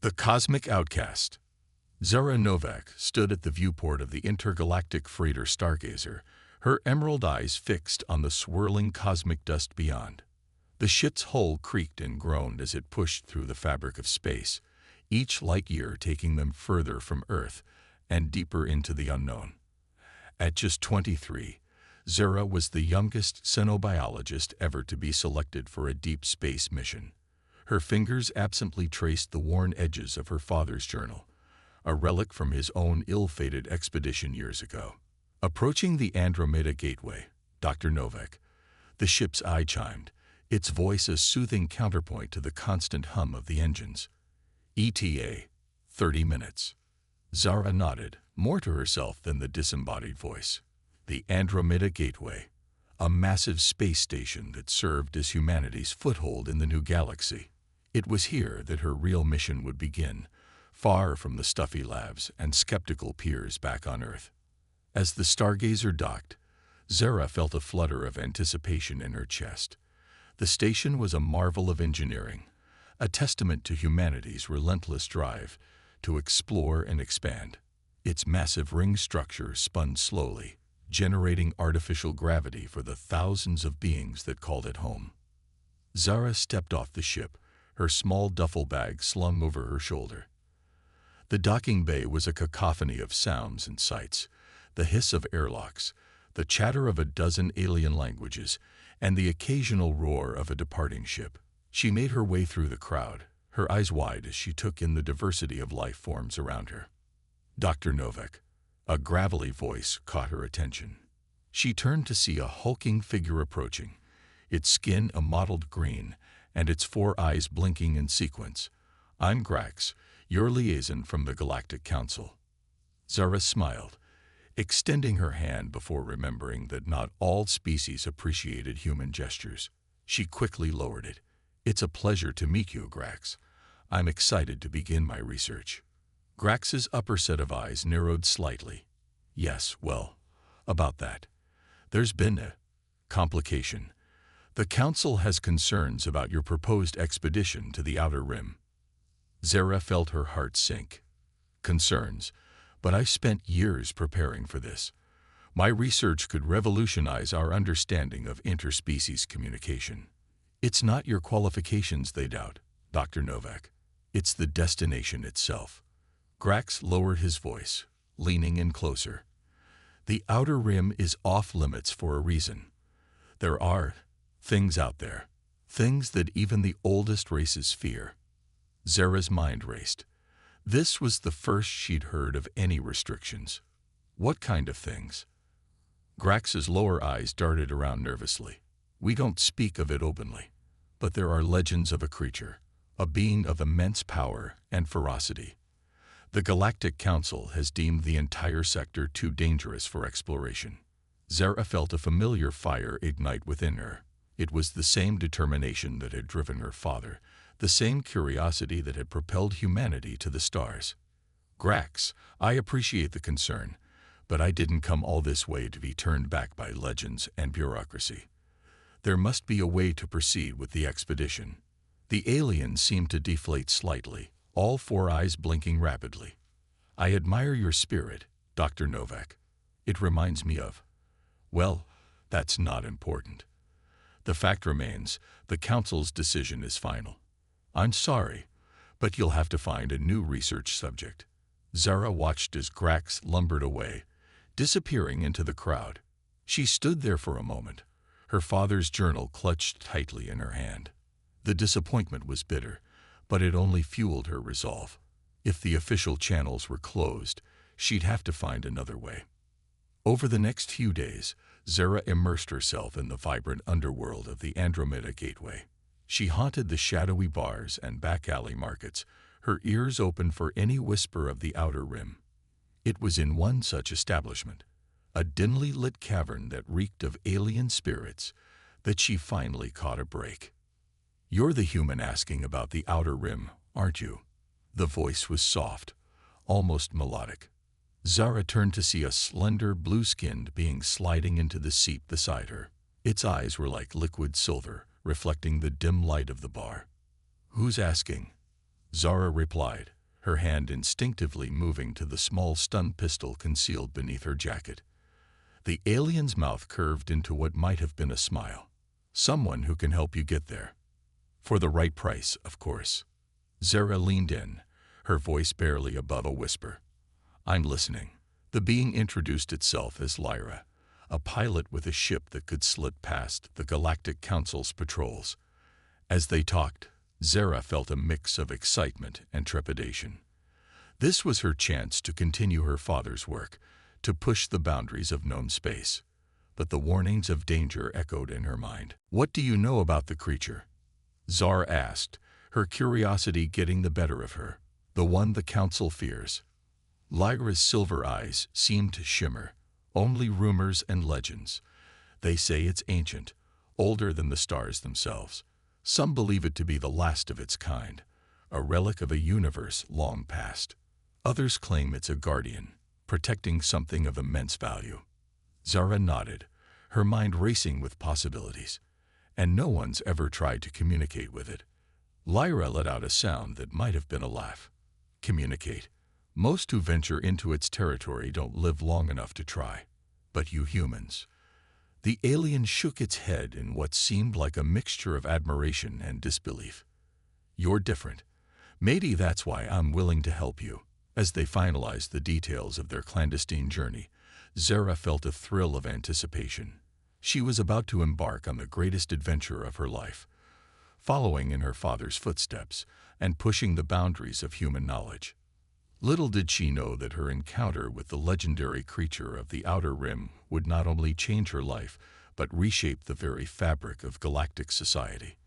The Cosmic Outcast. Zara Novak stood at the viewport of the intergalactic freighter Stargazer, her emerald eyes fixed on the swirling cosmic dust beyond. The ship's hull creaked and groaned as it pushed through the fabric of space, each light year taking them further from Earth and deeper into the unknown. At just 23, Zara was the youngest xenobiologist ever to be selected for a deep space mission. Her fingers absently traced the worn edges of her father's journal, a relic from his own ill-fated expedition years ago. Approaching the Andromeda Gateway, Dr. Novak, the ship's eye chimed, its voice a soothing counterpoint to the constant hum of the engines. ETA, 30 minutes. Zara nodded, more to herself than the disembodied voice. The Andromeda Gateway, a massive space station that served as humanity's foothold in the new galaxy. It was here that her real mission would begin, far from the stuffy labs and skeptical peers back on Earth. As the Stargazer docked, Zara felt a flutter of anticipation in her chest. The station was a marvel of engineering, a testament to humanity's relentless drive to explore and expand. Its massive ring structure spun slowly, generating artificial gravity for the thousands of beings that called it home. Zara stepped off the ship, her small duffel bag slung over her shoulder. The docking bay was a cacophony of sounds and sights, the hiss of airlocks, the chatter of a dozen alien languages, and the occasional roar of a departing ship. She made her way through the crowd, her eyes wide as she took in the diversity of life forms around her. Dr. Novak, a gravelly voice, caught her attention. She turned to see a hulking figure approaching, its skin a mottled green, and its 4 eyes blinking in sequence. I'm Grax, your liaison from the Galactic Council. Zara smiled, extending her hand before remembering that not all species appreciated human gestures. She quickly lowered it. It's a pleasure to meet you, Grax. I'm excited to begin my research. Grax's upper set of eyes narrowed slightly. Yes, well, about that. There's been a complication. The Council has concerns about your proposed expedition to the Outer Rim. Zara felt her heart sink. Concerns, but I've spent years preparing for this. My research could revolutionize our understanding of interspecies communication. It's not your qualifications they doubt, Dr. Novak. It's the destination itself. Grax lowered his voice, leaning in closer. The Outer Rim is off limits for a reason. There are things out there, things that even the oldest races fear. Zara's mind raced. This was the first she'd heard of any restrictions. What kind of things? Grax's lower eyes darted around nervously. We don't speak of it openly, but there are legends of a creature, a being of immense power and ferocity. The Galactic Council has deemed the entire sector too dangerous for exploration. Zara felt a familiar fire ignite within her. It was the same determination that had driven her father, the same curiosity that had propelled humanity to the stars. Grax, I appreciate the concern, but I didn't come all this way to be turned back by legends and bureaucracy. There must be a way to proceed with the expedition. The alien seemed to deflate slightly, all 4 eyes blinking rapidly. I admire your spirit, Dr. Novak. It reminds me of... Well, that's not important. The fact remains, the Council's decision is final. I'm sorry, but you'll have to find a new research subject. Zara watched as Grax lumbered away, disappearing into the crowd. She stood there for a moment, her father's journal clutched tightly in her hand. The disappointment was bitter, but it only fueled her resolve. If the official channels were closed, she'd have to find another way. Over the next few days, Zara immersed herself in the vibrant underworld of the Andromeda Gateway. She haunted the shadowy bars and back alley markets, her ears open for any whisper of the Outer Rim. It was in one such establishment, a dimly lit cavern that reeked of alien spirits, that she finally caught a break. You're the human asking about the Outer Rim, aren't you? The voice was soft, almost melodic. Zara turned to see a slender, blue-skinned being sliding into the seat beside her. Its eyes were like liquid silver, reflecting the dim light of the bar. Who's asking? Zara replied, her hand instinctively moving to the small stun pistol concealed beneath her jacket. The alien's mouth curved into what might have been a smile. Someone who can help you get there. For the right price, of course. Zara leaned in, her voice barely above a whisper. I'm listening. The being introduced itself as Lyra, a pilot with a ship that could slip past the Galactic Council's patrols. As they talked, Zara felt a mix of excitement and trepidation. This was her chance to continue her father's work, to push the boundaries of known space. But the warnings of danger echoed in her mind. What do you know about the creature? Zara asked, her curiosity getting the better of her. The one the council fears. Lyra's silver eyes seemed to shimmer. Only rumors and legends. They say it's ancient, older than the stars themselves. Some believe it to be the last of its kind, a relic of a universe long past. Others claim it's a guardian, protecting something of immense value. Zara nodded, her mind racing with possibilities. And no one's ever tried to communicate with it. Lyra let out a sound that might have been a laugh. Communicate. Most who venture into its territory don't live long enough to try. But you humans. The alien shook its head in what seemed like a mixture of admiration and disbelief. You're different. Maybe that's why I'm willing to help you. As they finalized the details of their clandestine journey, Zara felt a thrill of anticipation. She was about to embark on the greatest adventure of her life, following in her father's footsteps and pushing the boundaries of human knowledge. Little did she know that her encounter with the legendary creature of the Outer Rim would not only change her life, but reshape the very fabric of galactic society.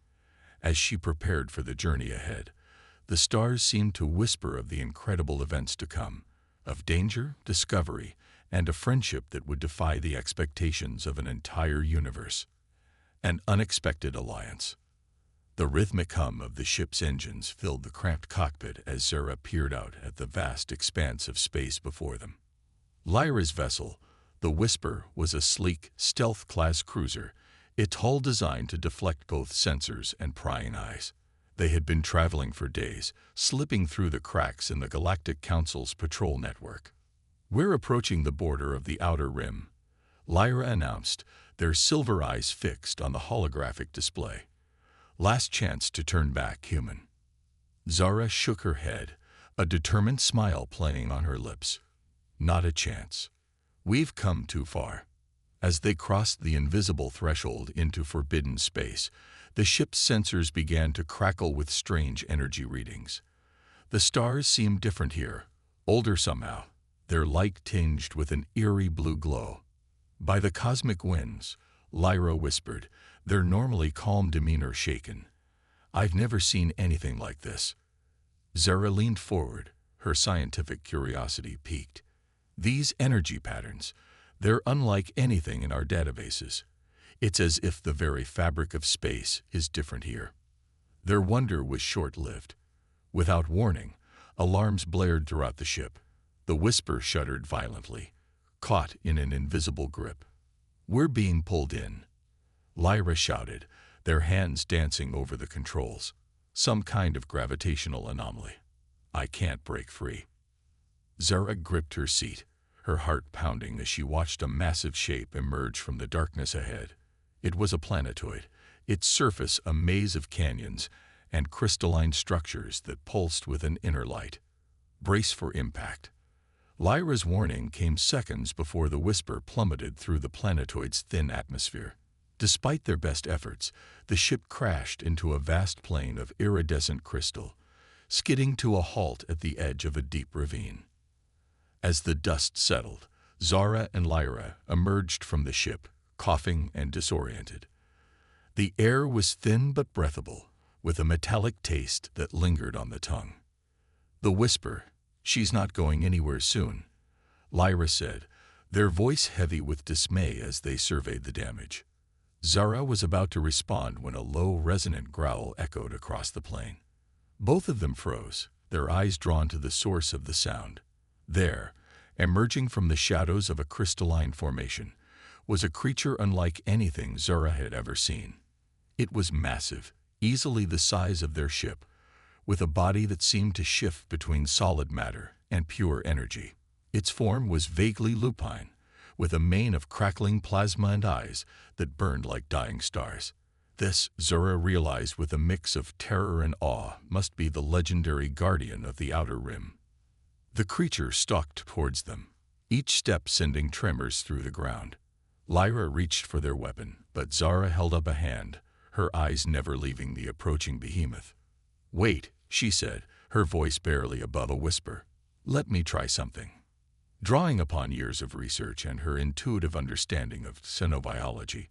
As she prepared for the journey ahead, the stars seemed to whisper of the incredible events to come, of danger, discovery, and a friendship that would defy the expectations of an entire universe. An unexpected alliance. The rhythmic hum of the ship's engines filled the cramped cockpit as Zara peered out at the vast expanse of space before them. Lyra's vessel, the Whisper, was a sleek, stealth-class cruiser, its hull designed to deflect both sensors and prying eyes. They had been traveling for days, slipping through the cracks in the Galactic Council's patrol network. We're approaching the border of the Outer Rim, Lyra announced, their silver eyes fixed on the holographic display. Last chance to turn back human. Zara shook her head, a determined smile playing on her lips. Not a chance. We've come too far. As they crossed the invisible threshold into forbidden space, the ship's sensors began to crackle with strange energy readings. The stars seemed different here, older somehow, their light tinged with an eerie blue glow. By the cosmic winds, Lyra whispered, their normally calm demeanor shaken. I've never seen anything like this. Zara leaned forward, her scientific curiosity piqued. These energy patterns, they're unlike anything in our databases. It's as if the very fabric of space is different here. Their wonder was short-lived. Without warning, alarms blared throughout the ship. The Whisper shuddered violently, caught in an invisible grip. We're being pulled in. Lyra shouted, their hands dancing over the controls. Some kind of gravitational anomaly. I can't break free. Zara gripped her seat, her heart pounding as she watched a massive shape emerge from the darkness ahead. It was a planetoid, its surface a maze of canyons and crystalline structures that pulsed with an inner light. Brace for impact. Lyra's warning came seconds before the Whisper plummeted through the planetoid's thin atmosphere. Despite their best efforts, the ship crashed into a vast plain of iridescent crystal, skidding to a halt at the edge of a deep ravine. As the dust settled, Zara and Lyra emerged from the ship, coughing and disoriented. The air was thin but breathable, with a metallic taste that lingered on the tongue. The Whisper, she's not going anywhere soon, Lyra said, their voice heavy with dismay as they surveyed the damage. Zara was about to respond when a low, resonant growl echoed across the plain. Both of them froze, their eyes drawn to the source of the sound. There, emerging from the shadows of a crystalline formation, was a creature unlike anything Zara had ever seen. It was massive, easily the size of their ship, with a body that seemed to shift between solid matter and pure energy. Its form was vaguely lupine, with a mane of crackling plasma and eyes that burned like dying stars. This, Zora realized with a mix of terror and awe, must be the legendary guardian of the Outer Rim. The creature stalked towards them, each step sending tremors through the ground. Lyra reached for their weapon, but Zara held up a hand, her eyes never leaving the approaching behemoth. "Wait," she said, her voice barely above a whisper. "Let me try something." Drawing upon years of research and her intuitive understanding of xenobiology,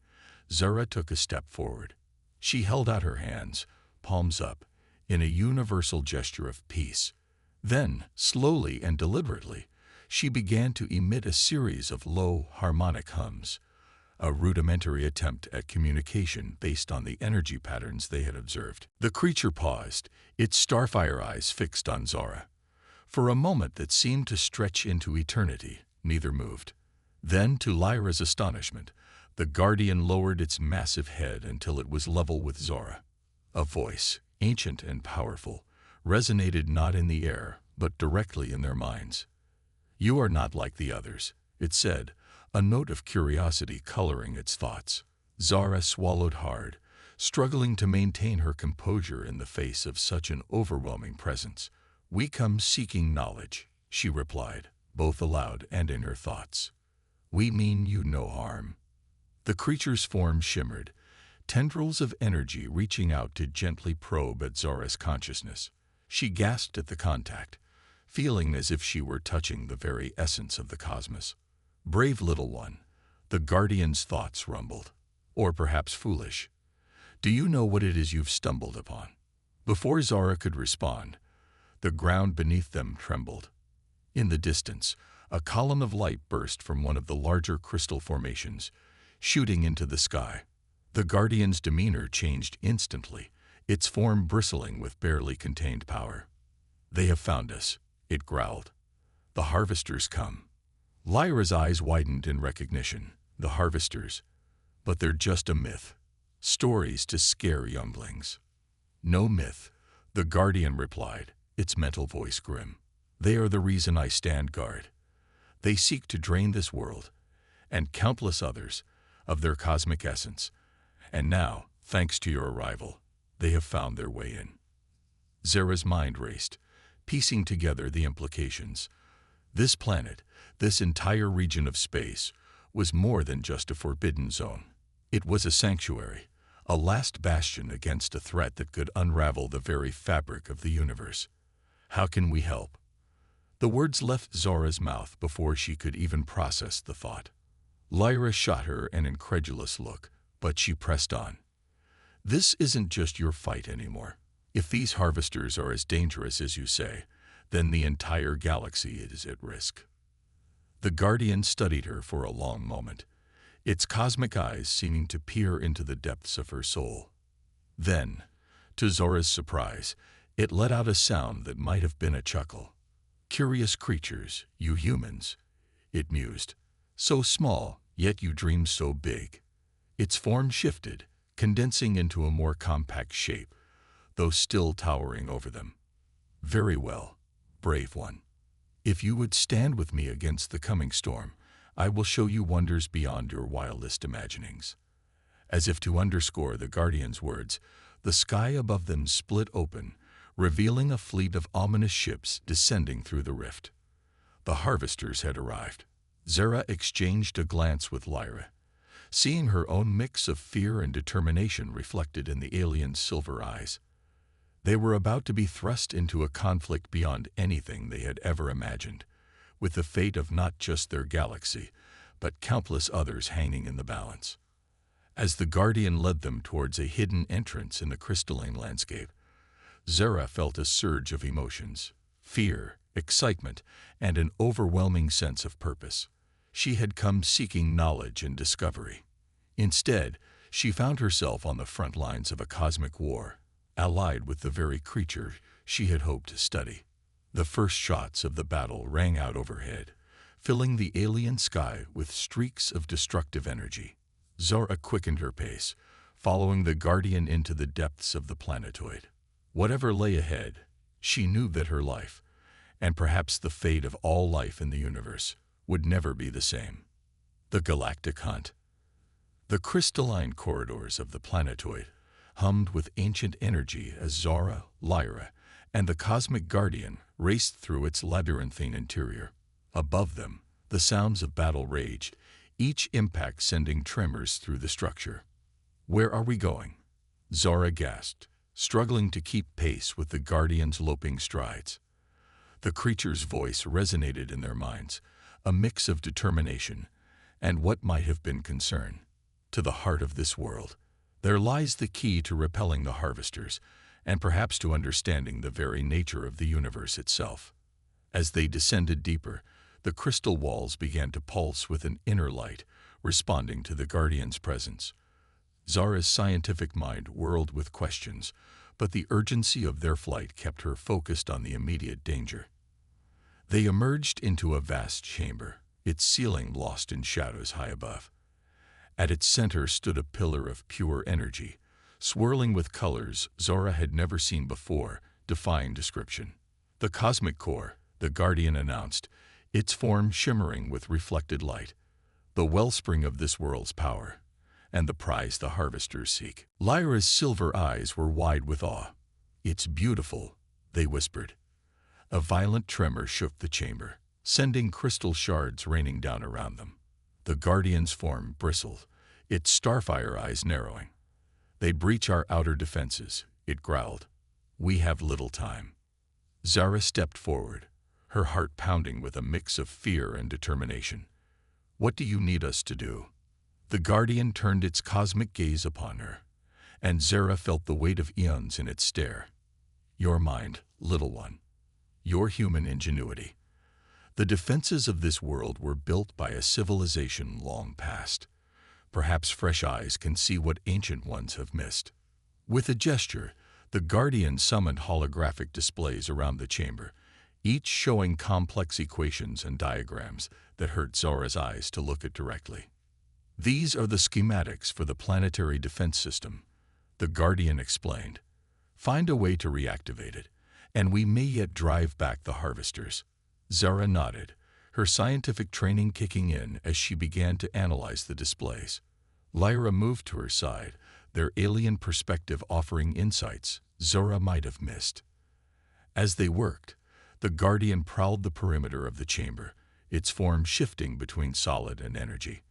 Zara took a step forward. She held out her hands, palms up, in a universal gesture of peace. Then, slowly and deliberately, she began to emit a series of low, harmonic hums, a rudimentary attempt at communication based on the energy patterns they had observed. The creature paused, its starfire eyes fixed on Zara. For a moment that seemed to stretch into eternity, neither moved. Then, to Lyra's astonishment, the guardian lowered its massive head until it was level with Zora. A voice, ancient and powerful, resonated not in the air, but directly in their minds. "You are not like the others," it said, a note of curiosity coloring its thoughts. Zara swallowed hard, struggling to maintain her composure in the face of such an overwhelming presence. "We come seeking knowledge," she replied, both aloud and in her thoughts. "We mean you no harm." The creature's form shimmered, tendrils of energy reaching out to gently probe at Zora's consciousness. She gasped at the contact, feeling as if she were touching the very essence of the cosmos. "Brave little one," the guardian's thoughts rumbled. "Or perhaps foolish. Do you know what it is you've stumbled upon?" Before Zora could respond, the ground beneath them trembled. In the distance, a column of light burst from one of the larger crystal formations, shooting into the sky. The guardian's demeanor changed instantly, its form bristling with barely contained power. "They have found us," it growled. "The harvesters come." Lyra's eyes widened in recognition. The harvesters. But they're just a myth. Stories to scare younglings. "No myth," the guardian replied, its mental voice grim. "They are the reason I stand guard. They seek to drain this world, and countless others, of their cosmic essence. And now, thanks to your arrival, they have found their way in." Zara's mind raced, piecing together the implications. This planet, this entire region of space, was more than just a forbidden zone. It was a sanctuary, a last bastion against a threat that could unravel the very fabric of the universe. "How can we help?" The words left Zora's mouth before she could even process the thought. Lyra shot her an incredulous look, but she pressed on. "This isn't just your fight anymore. If these harvesters are as dangerous as you say, then the entire galaxy is at risk." The guardian studied her for a long moment, its cosmic eyes seeming to peer into the depths of her soul. Then, to Zora's surprise, it let out a sound that might have been a chuckle. "Curious creatures, you humans," it mused. "So small, yet you dream so big." Its form shifted, condensing into a more compact shape, though still towering over them. "Very well, brave one. If you would stand with me against the coming storm, I will show you wonders beyond your wildest imaginings." As if to underscore the guardian's words, the sky above them split open, revealing a fleet of ominous ships descending through the rift. The harvesters had arrived. Zara exchanged a glance with Lyra, seeing her own mix of fear and determination reflected in the alien's silver eyes. They were about to be thrust into a conflict beyond anything they had ever imagined, with the fate of not just their galaxy, but countless others hanging in the balance. As the guardian led them towards a hidden entrance in the crystalline landscape, Zara felt a surge of emotions: fear, excitement, and an overwhelming sense of purpose. She had come seeking knowledge and discovery. Instead, she found herself on the front lines of a cosmic war, allied with the very creature she had hoped to study. The first shots of the battle rang out overhead, filling the alien sky with streaks of destructive energy. Zora quickened her pace, following the guardian into the depths of the planetoid. Whatever lay ahead, she knew that her life, and perhaps the fate of all life in the universe, would never be the same. The Galactic Hunt. The crystalline corridors of the planetoid hummed with ancient energy as Zara, Lyra, and the Cosmic Guardian raced through its labyrinthine interior. Above them, the sounds of battle raged, each impact sending tremors through the structure. "Where are we going?" Zara gasped, struggling to keep pace with the Guardian's loping strides. The creature's voice resonated in their minds, a mix of determination and what might have been concern. "To the heart of this world. There lies the key to repelling the harvesters, and perhaps to understanding the very nature of the universe itself." As they descended deeper, the crystal walls began to pulse with an inner light, responding to the Guardian's presence. Zara's scientific mind whirled with questions, but the urgency of their flight kept her focused on the immediate danger. They emerged into a vast chamber, its ceiling lost in shadows high above. At its center stood a pillar of pure energy, swirling with colors Zara had never seen before, defying description. "The cosmic core," the Guardian announced, its form shimmering with reflected light. "The wellspring of this world's power, and the prize the harvesters seek." Lyra's silver eyes were wide with awe. "It's beautiful," they whispered. A violent tremor shook the chamber, sending crystal shards raining down around them. The Guardian's form bristled, its starfire eyes narrowing. "They breach our outer defenses," it growled. "We have little time." Zara stepped forward, her heart pounding with a mix of fear and determination. "What do you need us to do?" The Guardian turned its cosmic gaze upon her, and Zara felt the weight of eons in its stare. "Your mind, little one. Your human ingenuity. The defenses of this world were built by a civilization long past. Perhaps fresh eyes can see what ancient ones have missed." With a gesture, the Guardian summoned holographic displays around the chamber, each showing complex equations and diagrams that hurt Zara's eyes to look at directly. "These are the schematics for the planetary defense system," the Guardian explained. "Find a way to reactivate it, and we may yet drive back the harvesters." Zara nodded, her scientific training kicking in as she began to analyze the displays. Lyra moved to her side, their alien perspective offering insights Zara might have missed. As they worked, the Guardian prowled the perimeter of the chamber, its form shifting between solid and energy.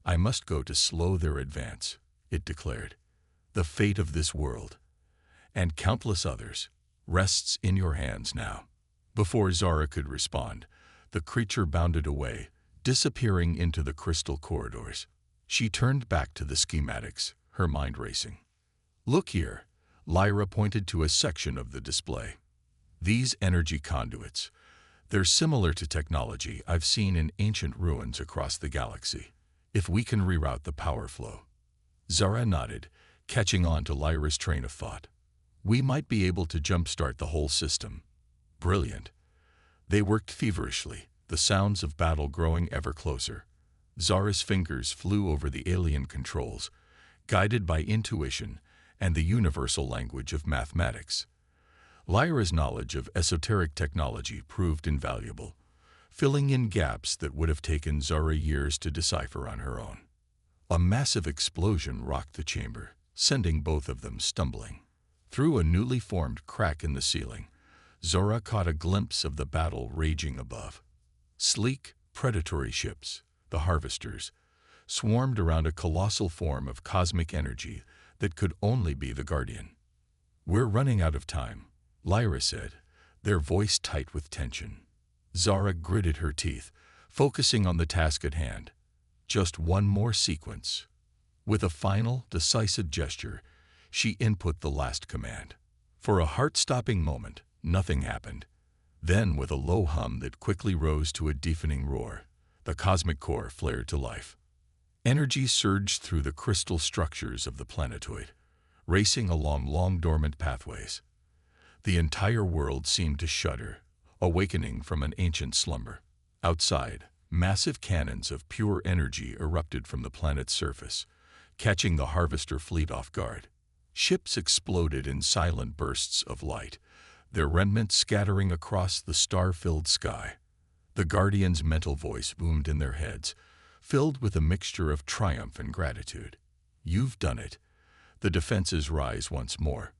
"I must go to slow their advance," it declared. "The fate of this world, and countless others, rests in your hands now." Before Zara could respond, the creature bounded away, disappearing into the crystal corridors. She turned back to the schematics, her mind racing. "Look here," Lyra pointed to a section of the display. "These energy conduits, they're similar to technology I've seen in ancient ruins across the galaxy. If we can reroute the power flow." Zara nodded, catching on to Lyra's train of thought. "We might be able to jumpstart the whole system." "Brilliant." They worked feverishly, the sounds of battle growing ever closer. Zara's fingers flew over the alien controls, guided by intuition and the universal language of mathematics. Lyra's knowledge of esoteric technology proved invaluable, filling in gaps that would have taken Zara years to decipher on her own. A massive explosion rocked the chamber, sending both of them stumbling. Through a newly formed crack in the ceiling, Zara caught a glimpse of the battle raging above. Sleek, predatory ships, the harvesters, swarmed around a colossal form of cosmic energy that could only be the Guardian. "We're running out of time," Lyra said, their voice tight with tension. Zara gritted her teeth, focusing on the task at hand. Just one more sequence. With a final, decisive gesture, she input the last command. For a heart-stopping moment, nothing happened. Then, with a low hum that quickly rose to a deafening roar, the cosmic core flared to life. Energy surged through the crystal structures of the planetoid, racing along long dormant pathways. The entire world seemed to shudder, awakening from an ancient slumber. Outside, massive cannons of pure energy erupted from the planet's surface, catching the harvester fleet off guard. Ships exploded in silent bursts of light, their remnants scattering across the star-filled sky. The Guardian's mental voice boomed in their heads, filled with a mixture of triumph and gratitude. "You've done it." The defenses rise once more.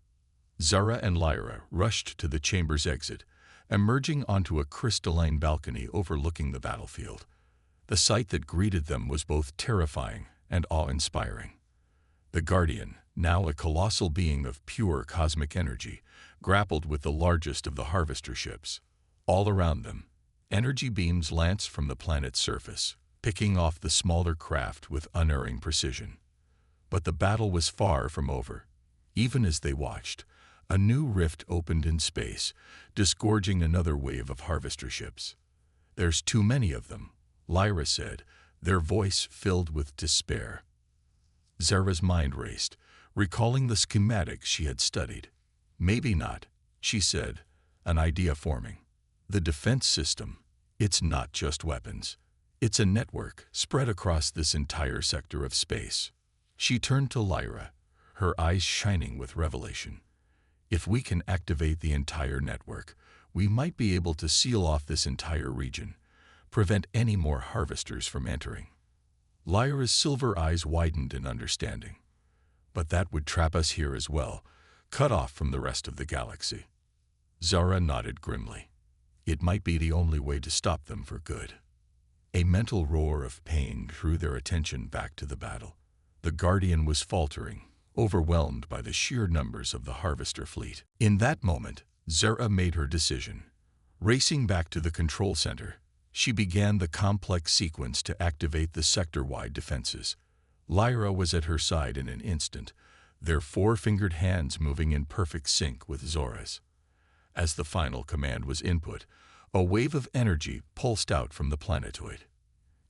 Zara and Lyra rushed to the chamber's exit, emerging onto a crystalline balcony overlooking the battlefield. The sight that greeted them was both terrifying and awe-inspiring. The Guardian, now a colossal being of pure cosmic energy, grappled with the largest of the harvester ships. All around them, energy beams lanced from the planet's surface, picking off the smaller craft with unerring precision. But the battle was far from over. Even as they watched, a new rift opened in space, disgorging another wave of harvester ships. "There's too many of them," Lyra said, their voice filled with despair. Zara's mind raced, recalling the schematics she had studied. "Maybe not," she said, an idea forming. "The defense system, it's not just weapons. It's a network spread across this entire sector of space." She turned to Lyra, her eyes shining with revelation. "If we can activate the entire network, we might be able to seal off this entire region, prevent any more harvesters from entering." Lyra's silver eyes widened in understanding. "But that would trap us here as well, cut off from the rest of the galaxy." Zara nodded grimly. "It might be the only way to stop them for good." A mental roar of pain drew their attention back to the battle. The Guardian was faltering, overwhelmed by the sheer numbers of the harvester fleet. In that moment, Zara made her decision. Racing back to the control center, she began the complex sequence to activate the sector-wide defenses. Lyra was at her side in an instant, their four-fingered hands moving in perfect sync with Zora's. As the final command was input, a wave of energy pulsed out from the planetoid.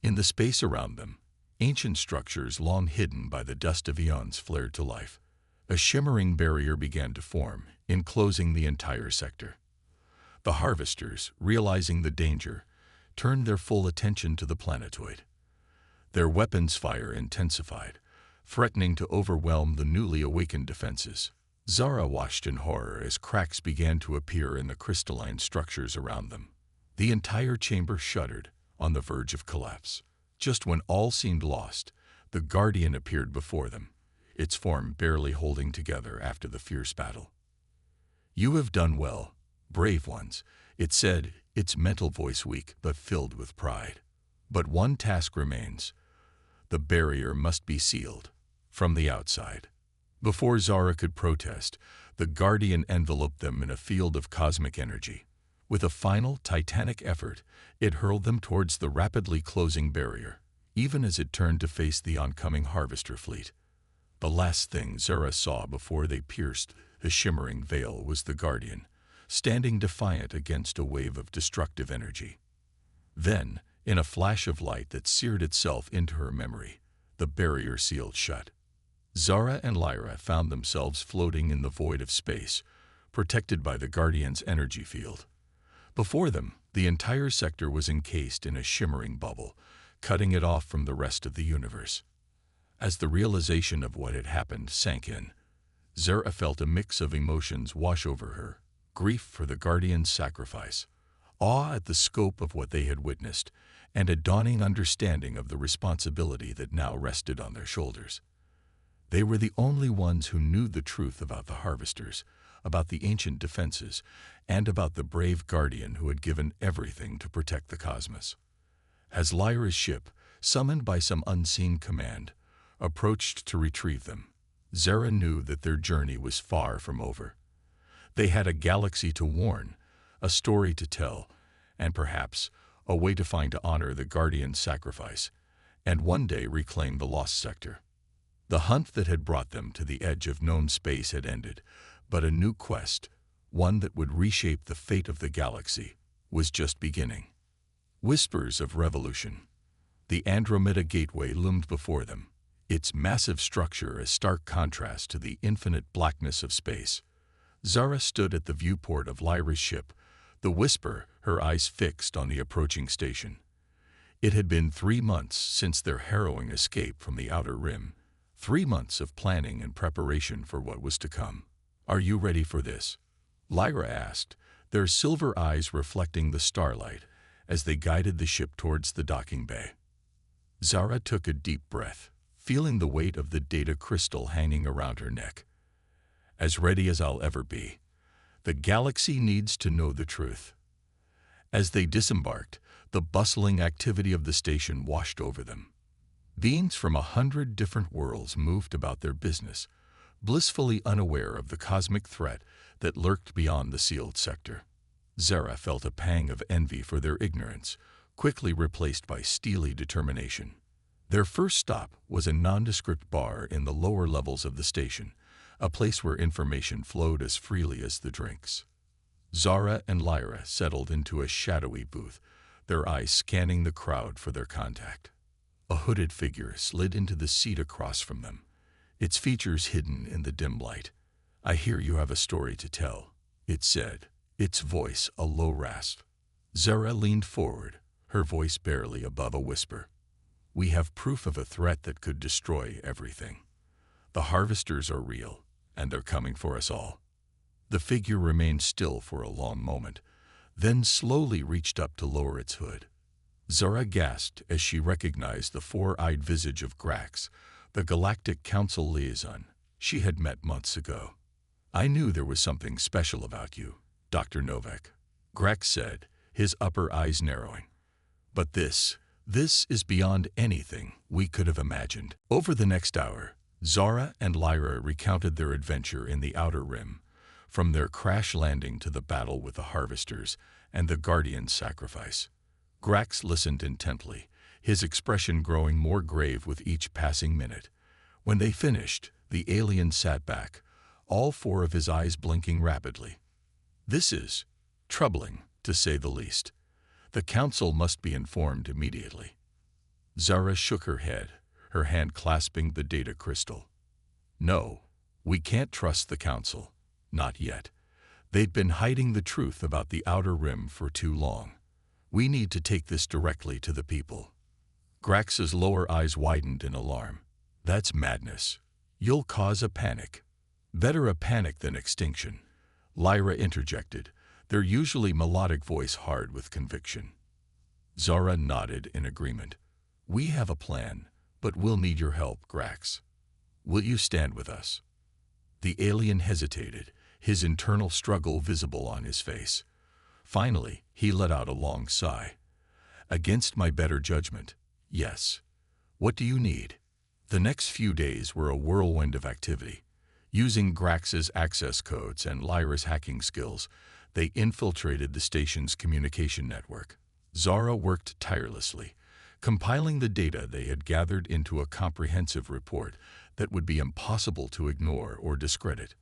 In the space around them, ancient structures long hidden by the dust of eons flared to life. A shimmering barrier began to form, enclosing the entire sector. The harvesters, realizing the danger, turned their full attention to the planetoid. Their weapons' fire intensified, threatening to overwhelm the newly awakened defenses. Zara watched in horror as cracks began to appear in the crystalline structures around them. The entire chamber shuddered, on the verge of collapse. Just when all seemed lost, the Guardian appeared before them, its form barely holding together after the fierce battle. "You have done well, brave ones," it said, its mental voice weak but filled with pride. "But one task remains. The barrier must be sealed, from the outside." Before Zara could protest, the Guardian enveloped them in a field of cosmic energy. With a final, titanic effort, it hurled them towards the rapidly closing barrier, even as it turned to face the oncoming harvester fleet. The last thing Zara saw before they pierced the shimmering veil was the Guardian, standing defiant against a wave of destructive energy. Then, in a flash of light that seared itself into her memory, the barrier sealed shut. Zara and Lyra found themselves floating in the void of space, protected by the Guardian's energy field. Before them, the entire sector was encased in a shimmering bubble, cutting it off from the rest of the universe. As the realization of what had happened sank in, Zara felt a mix of emotions wash over her: grief for the Guardian's sacrifice, awe at the scope of what they had witnessed, and a dawning understanding of the responsibility that now rested on their shoulders. They were the only ones who knew the truth about the harvesters, about the ancient defenses, and about the brave Guardian who had given everything to protect the cosmos. As Lyra's ship, summoned by some unseen command, approached to retrieve them, Zara knew that their journey was far from over. They had a galaxy to warn, a story to tell, and perhaps a way to find to honor the Guardian's sacrifice, and one day reclaim the lost sector. The hunt that had brought them to the edge of known space had ended, but a new quest, one that would reshape the fate of the galaxy, was just beginning. Whispers of revolution. The Andromeda Gateway loomed before them, its massive structure a stark contrast to the infinite blackness of space. Zara stood at the viewport of Lyra's ship, the Whisper, her eyes fixed on the approaching station. It had been 3 months since their harrowing escape from the Outer Rim, 3 months of planning and preparation for what was to come. "Are you ready for this?" Lyra asked, their silver eyes reflecting the starlight as they guided the ship towards the docking bay. Zara took a deep breath, feeling the weight of the data crystal hanging around her neck. "As ready as I'll ever be. The galaxy needs to know the truth." As they disembarked, the bustling activity of the station washed over them. Beings from 100 different worlds moved about their business, blissfully unaware of the cosmic threat that lurked beyond the sealed sector. Zara felt a pang of envy for their ignorance, quickly replaced by steely determination. Their first stop was a nondescript bar in the lower levels of the station, a place where information flowed as freely as the drinks. Zara and Lyra settled into a shadowy booth, their eyes scanning the crowd for their contact. A hooded figure slid into the seat across from them, its features hidden in the dim light. "I hear you have a story to tell," it said, its voice a low rasp. Zara leaned forward, her voice barely above a whisper. "We have proof of a threat that could destroy everything. The harvesters are real, and they're coming for us all." The figure remained still for a long moment, then slowly reached up to lower its hood. Zara gasped as she recognized the four-eyed visage of Grax, the Galactic Council liaison she had met months ago. "I knew there was something special about you, Dr. Novak," Grax said, his upper eyes narrowing. "But this is beyond anything we could have imagined." Over the next hour, Zara and Lyra recounted their adventure in the Outer Rim, from their crash landing to the battle with the Harvesters and the Guardian's sacrifice. Grax listened intently, his expression growing more grave with each passing minute. When they finished, the alien sat back, all four of his eyes blinking rapidly. "This is troubling, to say the least. The Council must be informed immediately." Zara shook her head, her hand clasping the data crystal. "No, we can't trust the Council. Not yet. They'd been hiding the truth about the Outer Rim for too long. We need to take this directly to the people." Grax's lower eyes widened in alarm. "That's madness. You'll cause a panic." "Better a panic than extinction," Lyra interjected, their usually melodic voice hard with conviction. Zara nodded in agreement. "We have a plan, but we'll need your help, Grax. Will you stand with us?" The alien hesitated, his internal struggle visible on his face. Finally, he let out a long sigh. "Against my better judgment, yes. What do you need?" The next few days were a whirlwind of activity. Using Grax's access codes and Lyra's hacking skills, they infiltrated the station's communication network. Zara worked tirelessly, compiling the data they had gathered into a comprehensive report that would be impossible to ignore or discredit.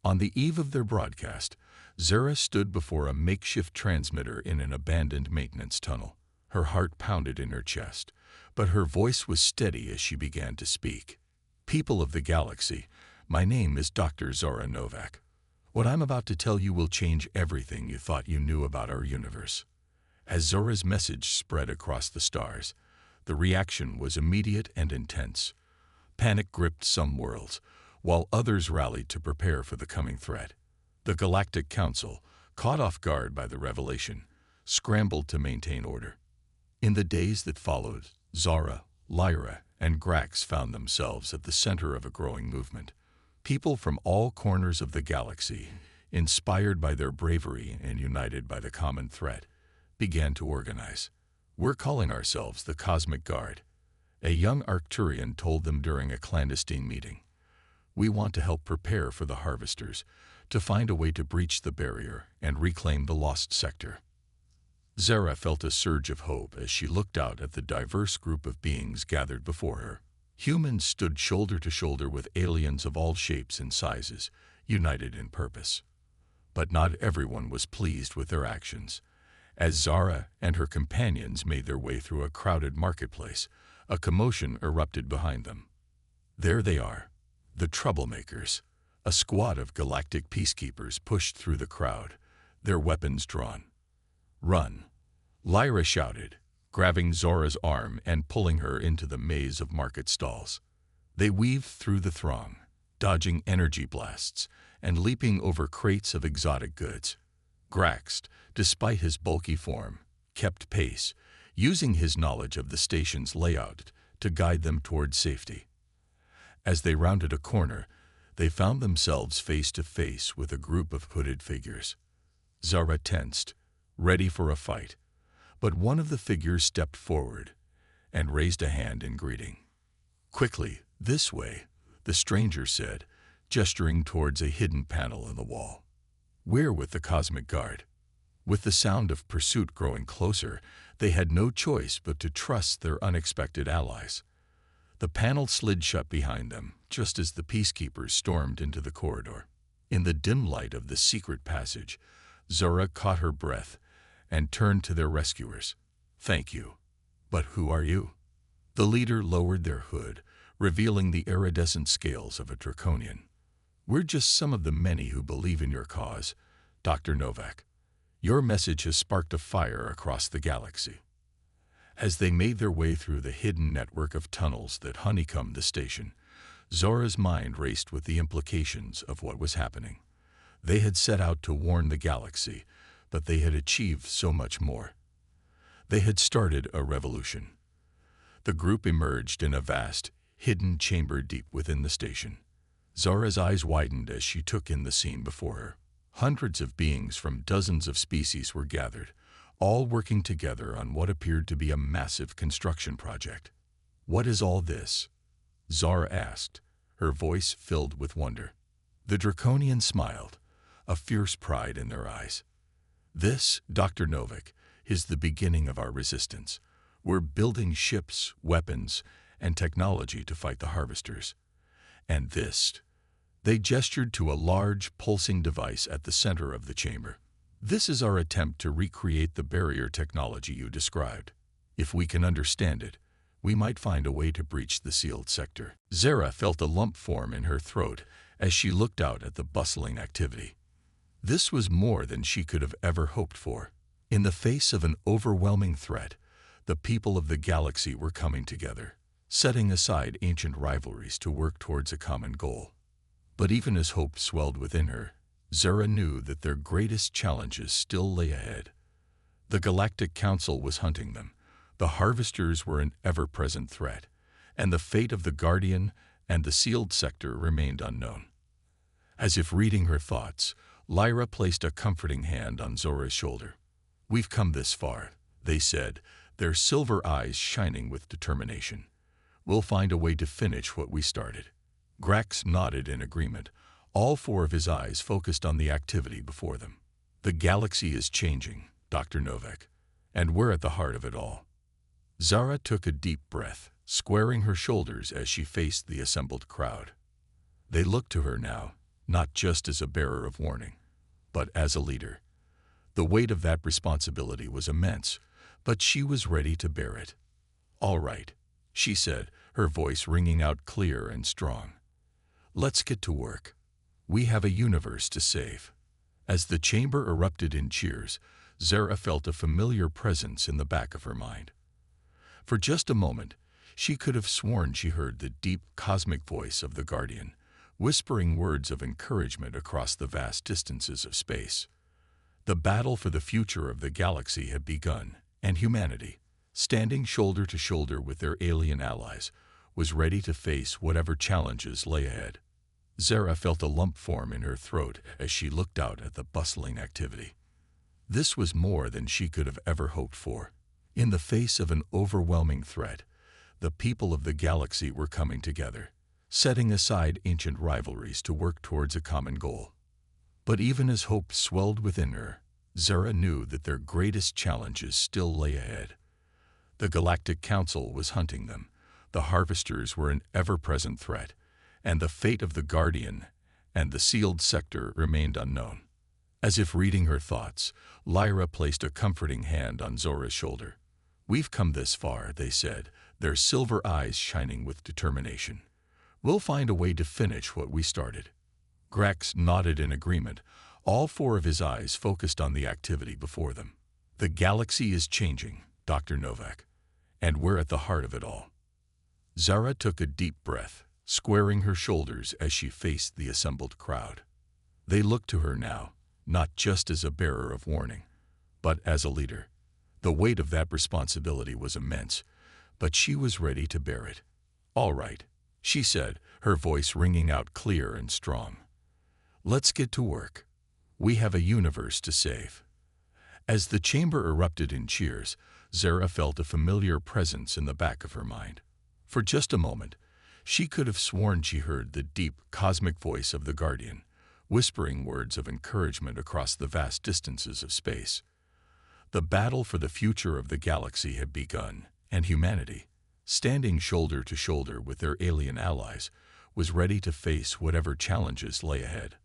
On the eve of their broadcast, Zara stood before a makeshift transmitter in an abandoned maintenance tunnel. Her heart pounded in her chest, but her voice was steady as she began to speak. "People of the galaxy, my name is Dr. Zara Novak. What I'm about to tell you will change everything you thought you knew about our universe." As Zara's message spread across the stars, the reaction was immediate and intense. Panic gripped some worlds, while others rallied to prepare for the coming threat. The Galactic Council, caught off guard by the revelation, scrambled to maintain order. In the days that followed, Zara, Lyra, and Grax found themselves at the center of a growing movement. People from all corners of the galaxy, inspired by their bravery and united by the common threat, began to organize. "We're calling ourselves the Cosmic Guard," a young Arcturian told them during a clandestine meeting. "We want to help prepare for the Harvesters, to find a way to breach the barrier and reclaim the lost sector." Zara felt a surge of hope as she looked out at the diverse group of beings gathered before her. Humans stood shoulder to shoulder with aliens of all shapes and sizes, united in purpose. But not everyone was pleased with their actions. As Zara and her companions made their way through a crowded marketplace, a commotion erupted behind them. There they are, the troublemakers. A squad of galactic peacekeepers pushed through the crowd, their weapons drawn. "Run!" Lyra shouted, grabbing Zora's arm and pulling her into the maze of market stalls. They weaved through the throng, dodging energy blasts and leaping over crates of exotic goods. Grax, despite his bulky form, kept pace, using his knowledge of the station's layout to guide them toward safety. As they rounded a corner, they found themselves face to face with a group of hooded figures. Zara tensed, ready for a fight, but one of the figures stepped forward and raised a hand in greeting. "Quickly, this way," the stranger said, gesturing towards a hidden panel in the wall. "We're with the Cosmic Guard." With the sound of pursuit growing closer, they had no choice but to trust their unexpected allies. The panel slid shut behind them, just as the peacekeepers stormed into the corridor. In the dim light of the secret passage, Zara caught her breath and turned to their rescuers. "Thank you. But who are you?" The leader lowered their hood, revealing the iridescent scales of a draconian. "We're just some of the many who believe in your cause, Dr. Novak. Your message has sparked a fire across the galaxy." As they made their way through the hidden network of tunnels that honeycombed the station, Zora's mind raced with the implications of what was happening. They had set out to warn the galaxy, but they had achieved so much more. They had started a revolution. The group emerged in a vast, hidden chamber deep within the station. Zora's eyes widened as she took in the scene before her. Hundreds of beings from dozens of species were gathered, all working together on what appeared to be a massive construction project. "What is all this?" Zara asked, her voice filled with wonder. The Draconians smiled, a fierce pride in their eyes. "This, Dr. Novak, is the beginning of our resistance. We're building ships, weapons, and technology to fight the Harvesters. And this," they gestured to a large, pulsing device at the center of the chamber. "This is our attempt to recreate the barrier technology you described. If we can understand it, we might find a way to breach the sealed sector." Zara felt a lump form in her throat as she looked out at the bustling activity. This was more than she could have ever hoped for. In the face of an overwhelming threat, the people of the galaxy were coming together, setting aside ancient rivalries to work towards a common goal. But even as hope swelled within her, Zara knew that their greatest challenges still lay ahead. The Galactic Council was hunting them, the Harvesters were an ever-present threat, and the fate of the Guardian and the sealed sector remained unknown. As if reading her thoughts, Lyra placed a comforting hand on Zora's shoulder. "We've come this far," they said, their silver eyes shining with determination. "We'll find a way to finish what we started." Grax nodded in agreement, all four of his eyes focused on the activity before them. "The galaxy is changing, Dr. Novak, and we're at the heart of it all." Zara took a deep breath, squaring her shoulders as she faced the assembled crowd. They looked to her now, not just as a bearer of warning, but as a leader. The weight of that responsibility was immense, but she was ready to bear it. "All right," she said, her voice ringing out clear and strong. "Let's get to work. We have a universe to save." As the chamber erupted in cheers, Zara felt a familiar presence in the back of her mind. For just a moment, she could have sworn she heard the deep cosmic voice of the Guardian, whispering words of encouragement across the vast distances of space. The battle for the future of the galaxy had begun, and humanity, standing shoulder to shoulder with their alien allies, was ready to face whatever challenges lay ahead. Zara felt a lump form in her throat as she looked out at the bustling activity. This was more than she could have ever hoped for. In the face of an overwhelming threat, the people of the galaxy were coming together, setting aside ancient rivalries to work towards a common goal. But even as hope swelled within her, Zara knew that their greatest challenges still lay ahead. The Galactic Council was hunting them, the Harvesters were an ever-present threat, and the fate of the Guardian and the sealed sector remained unknown. As if reading her thoughts, Lyra placed a comforting hand on Zora's shoulder. "We've come this far," they said, their silver eyes shining with determination. "We'll find a way to finish what we started." Grax nodded in agreement, all four of his eyes focused on the activity before them. "The galaxy is changing, Dr. Novak, and we're at the heart of it all." Zara took a deep breath, squaring her shoulders as she faced the assembled crowd. They looked to her now, not just as a bearer of warning, but as a leader. The weight of that responsibility was immense, but she was ready to bear it. "All right," she said, her voice ringing out clear and strong. "Let's get to work. We have a universe to save." As the chamber erupted in cheers, Zara felt a familiar presence in the back of her mind. For just a moment, she could have sworn she heard the deep, cosmic voice of the Guardian, whispering words of encouragement across the vast distances of space. The battle for the future of the galaxy had begun, and humanity, standing shoulder to shoulder with their alien allies, was ready to face whatever challenges lay ahead.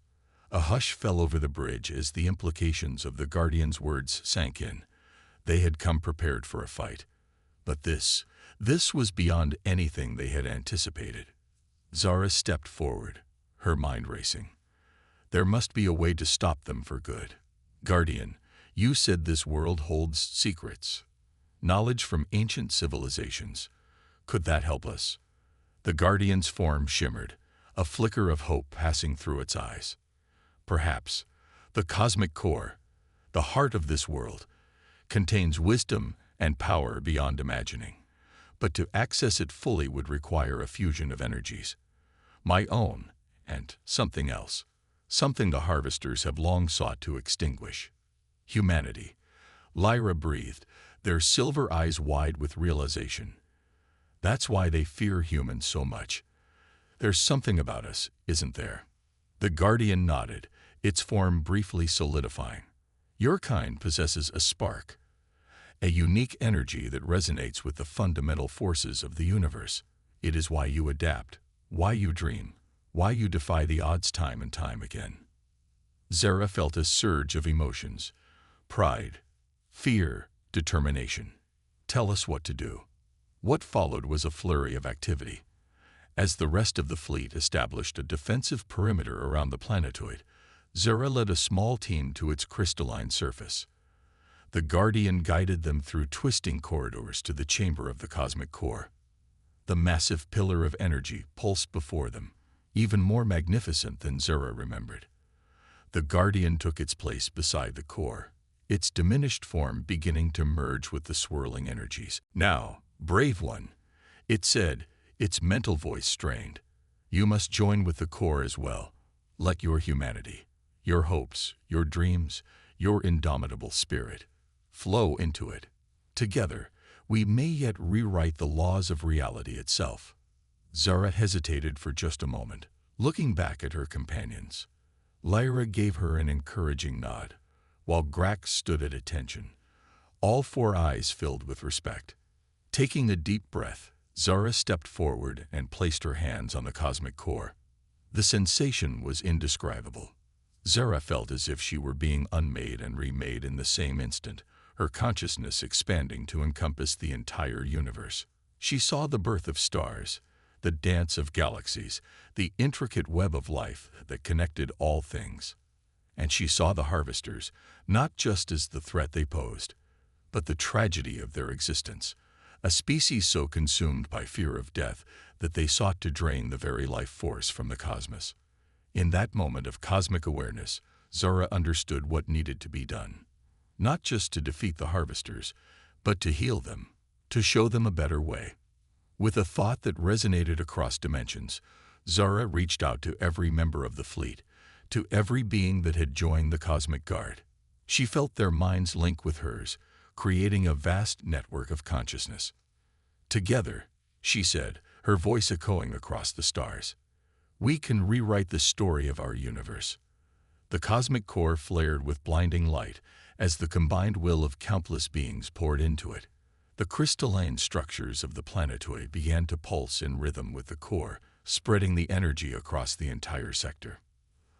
A hush fell over the bridge as the implications of the Guardian's words sank in. They had come prepared for a fight. But this was beyond anything they had anticipated. Zara stepped forward, her mind racing. There must be a way to stop them for good. "Guardian, you said this world holds secrets. Knowledge from ancient civilizations. Could that help us?" The Guardian's form shimmered, a flicker of hope passing through its eyes. "Perhaps. The cosmic core, the heart of this world, contains wisdom and power beyond imagining. But to access it fully would require a fusion of energies. My own, and something else. Something the Harvesters have long sought to extinguish. Humanity." Lyra breathed, their silver eyes wide with realization. "That's why they fear humans so much. There's something about us, isn't there?" The Guardian nodded, its form briefly solidifying. "Your kind possesses a spark, a unique energy that resonates with the fundamental forces of the universe. It is why you adapt, why you dream, why you defy the odds time and time again." Zara felt a surge of emotions: pride, fear, determination. "Tell us what to do." What followed was a flurry of activity. As the rest of the fleet established a defensive perimeter around the planetoid, Zara led a small team to its crystalline surface. The Guardian guided them through twisting corridors to the chamber of the cosmic core. The massive pillar of energy pulsed before them, even more magnificent than Zara remembered. The Guardian took its place beside the core, its diminished form beginning to merge with the swirling energies. "Now, brave one," it said, its mental voice strained. "You must join with the core as well. Let your humanity, your hopes, your dreams, your indomitable spirit flow into it. Together, we may yet rewrite the laws of reality itself." Zara hesitated for just a moment, looking back at her companions. Lyra gave her an encouraging nod, while Grax stood at attention, all four eyes filled with respect. Taking a deep breath, Zara stepped forward and placed her hands on the cosmic core. The sensation was indescribable. Zara felt as if she were being unmade and remade in the same instant, her consciousness expanding to encompass the entire universe. She saw the birth of stars, the dance of galaxies, the intricate web of life that connected all things. And she saw the Harvesters, not just as the threat they posed, but the tragedy of their existence, a species so consumed by fear of death that they sought to drain the very life force from the cosmos. In that moment of cosmic awareness, Zara understood what needed to be done. Not just to defeat the Harvesters, but to heal them, to show them a better way. With a thought that resonated across dimensions, Zara reached out to every member of the fleet, to every being that had joined the Cosmic Guard. She felt their minds link with hers, creating a vast network of consciousness. "Together," she said, her voice echoing across the stars, "we can rewrite the story of our universe." The cosmic core flared with blinding light as the combined will of countless beings poured into it. The crystalline structures of the planetoid began to pulse in rhythm with the core, spreading the energy across the entire sector.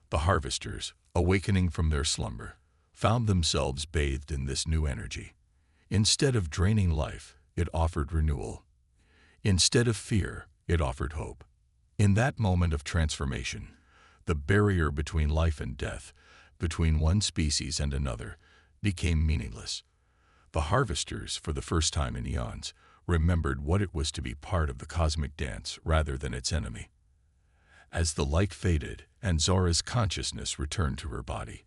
The Harvesters, awakening from their slumber, found themselves bathed in this new energy. Instead of draining life, it offered renewal. Instead of fear, it offered hope. In that moment of transformation, the barrier between life and death, between one species and another, became meaningless. The Harvesters, for the first time in eons, remembered what it was to be part of the cosmic dance rather than its enemy. As the light faded and Zora's consciousness returned to her body,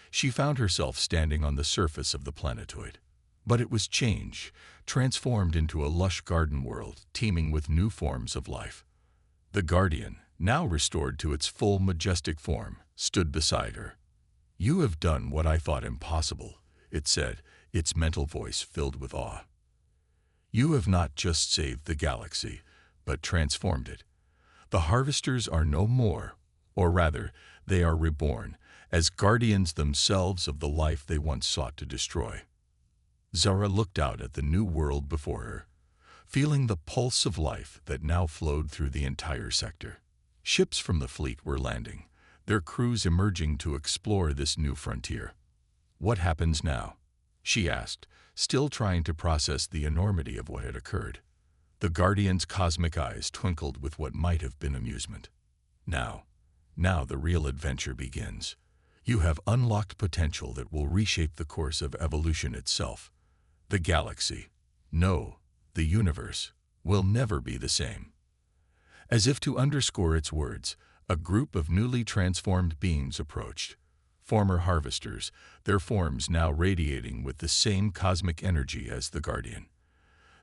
she found herself standing on the surface of the planetoid. But it was change, transformed into a lush garden world teeming with new forms of life. The Guardian, now restored to its full majestic form, stood beside her. "You have done what I thought impossible," it said, its mental voice filled with awe. "You have not just saved the galaxy, but transformed it. The Harvesters are no more, or rather, they are reborn, as guardians themselves of the life they once sought to destroy." Zora looked out at the new world before her, feeling the pulse of life that now flowed through the entire sector. Ships from the fleet were landing, their crews emerging to explore this new frontier. "What happens now?" she asked, still trying to process the enormity of what had occurred. The Guardian's cosmic eyes twinkled with what might have been amusement. Now the real adventure begins. You have unlocked potential that will reshape the course of evolution itself. The galaxy, no, the universe, will never be the same." As if to underscore its words, a group of newly transformed beings approached. Former Harvesters, their forms now radiating with the same cosmic energy as the Guardian.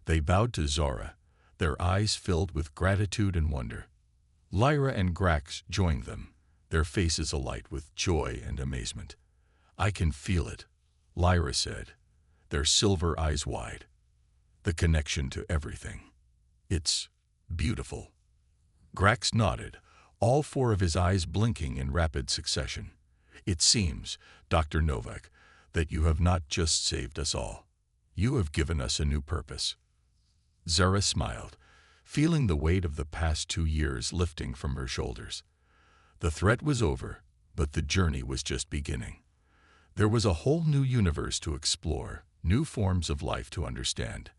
They bowed to Zora, their eyes filled with gratitude and wonder. Lyra and Grax joined them, their faces alight with joy and amazement. "I can feel it," Lyra said, their silver eyes wide. "The connection to everything. It's beautiful." Grax nodded, all four of his eyes blinking in rapid succession. "It seems, Dr. Novak, that you have not just saved us all. You have given us a new purpose." Zara smiled, feeling the weight of the past 2 years lifting from her shoulders. The threat was over, but the journey was just beginning. There was a whole new universe to explore, new forms of life to understand,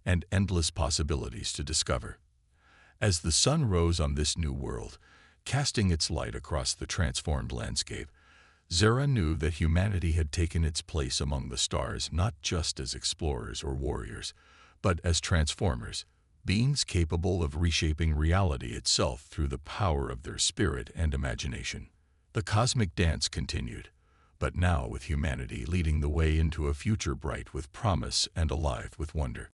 and endless possibilities to discover. As the sun rose on this new world, casting its light across the transformed landscape, Zara knew that humanity had taken its place among the stars not just as explorers or warriors, but as transformers, beings capable of reshaping reality itself through the power of their spirit and imagination. The cosmic dance continued, but now with humanity leading the way into a future bright with promise and alive with wonder.